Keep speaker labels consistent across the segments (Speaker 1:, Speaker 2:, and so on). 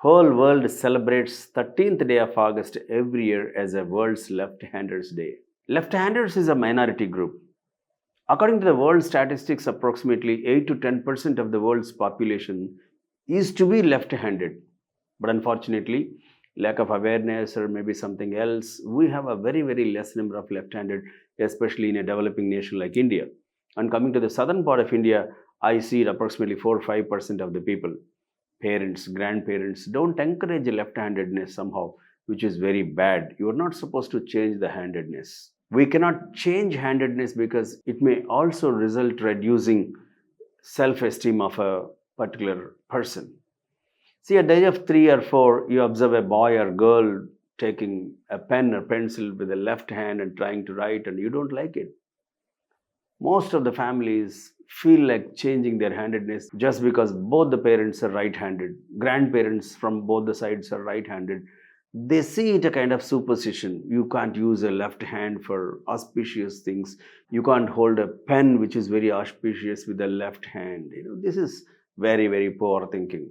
Speaker 1: Whole world celebrates 13th day of August every year as a World's Left-Handers Day. Left-handers is a minority group. According to the world statistics, approximately 8 to 10% of the world's population is to be left-handed. But unfortunately, lack of awareness or maybe something else, we have a very, very less number of left-handed, especially in a developing nation like India. And coming to the southern part of India, I see approximately 4 or 5% of the people, parents, grandparents, don't encourage left-handedness somehow, which is very bad. You are not supposed to change the handedness. We cannot change handedness because it may also result reducing self-esteem of a particular person. See, at the age of 3 or 4, you observe a boy or girl taking a pen or pencil with the left hand and trying to write, and you don't like it. Most of the families feel like changing their handedness just because both the parents are right-handed. Grandparents from both the sides are right-handed. They see it a kind of superstition. You can't use a left hand for auspicious things. You can't hold a pen which is very auspicious with the left hand. This is very, very poor thinking.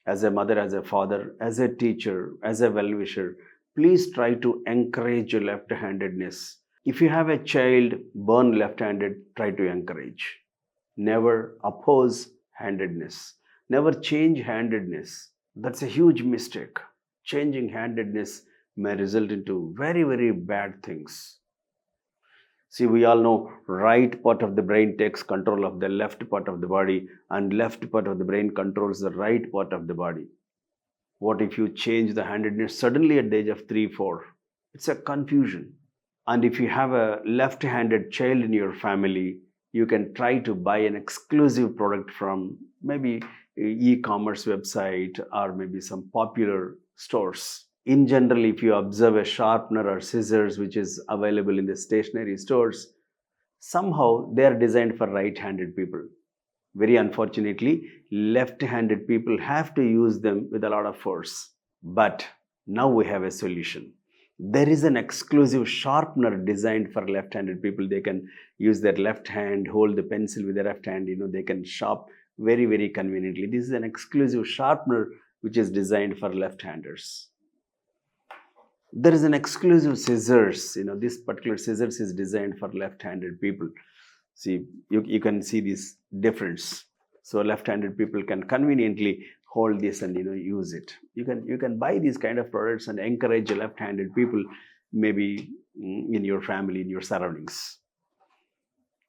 Speaker 1: As a mother, as a father, as a teacher, as a well-wisher, please try to encourage your left-handedness. If you have a child born left-handed, try to encourage. Never oppose handedness. Never change handedness. That's a huge mistake. Changing handedness may result into very, very bad things. See, we all know right part of the brain takes control of the left part of the body, and left part of the brain controls the right part of the body. What if you change the handedness suddenly at the age of 3, 4? It's a confusion. And if you have a left-handed child in your family, you can try to buy an exclusive product from maybe e-commerce website or maybe some popular stores. In general, if you observe a sharpener or scissors which is available in the stationery stores, somehow they are designed for right-handed people. Very unfortunately, left-handed people have to use them with a lot of force. But now we have a solution. There is an exclusive sharpener designed for left-handed people. They can use their left hand, hold the pencil with their left hand, they can sharp very, very conveniently. This is an exclusive sharpener which is designed for left-handers. There is an exclusive scissors. This particular scissors is designed for left-handed people. See, you can see this difference. So left-handed people can conveniently hold this and use it. You can buy these kind of products and encourage left-handed people, maybe in your family, in your surroundings.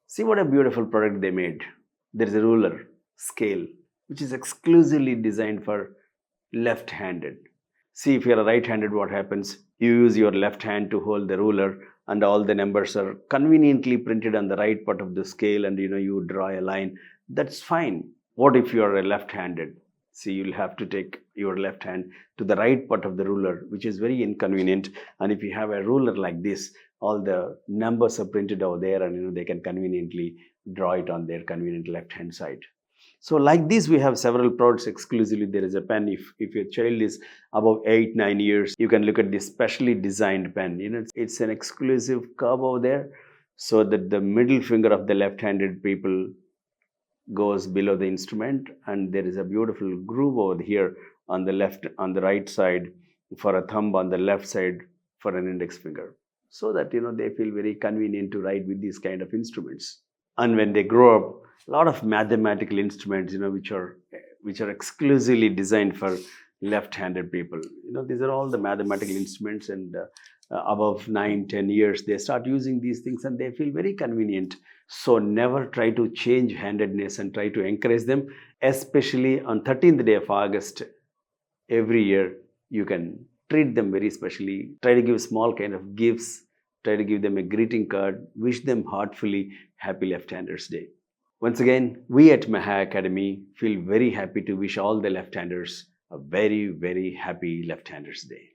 Speaker 1: See what a beautiful product they made. There is a ruler, scale, which is exclusively designed for left-handed. See, if you're right-handed, what happens? You use your left hand to hold the ruler, and all the numbers are conveniently printed on the right part of the scale, and you draw a line. That's fine. What if you are a left-handed? See, you'll have to take your left hand to the right part of the ruler, which is very inconvenient. And if you have a ruler like this, all the numbers are printed over there, and they can conveniently draw it on their convenient left-hand side. So like this, we have several products exclusively. There is a pen. If your child is above 8, 9 years, you can look at this specially designed pen. It's an exclusive curve over there, so that the middle finger of the left-handed people goes below the instrument, and there is a beautiful groove over here on the right side for a thumb, on the left side for an index finger, so that they feel very convenient to write with these kind of instruments. And when they grow up, a lot of mathematical instruments, which are exclusively designed for left-handed people. These are all the mathematical instruments, and above 9, 10 years, they start using these things and they feel very convenient. So never try to change handedness, and try to encourage them, especially on 13th day of August every year. You can treat them very specially, try to give small kind of gifts, try to give them a greeting card, wish them heartfully Happy Left-Handers Day. Once again, we at Maha Academy feel very happy to wish all the left-handers a very, very happy Left-Handers Day.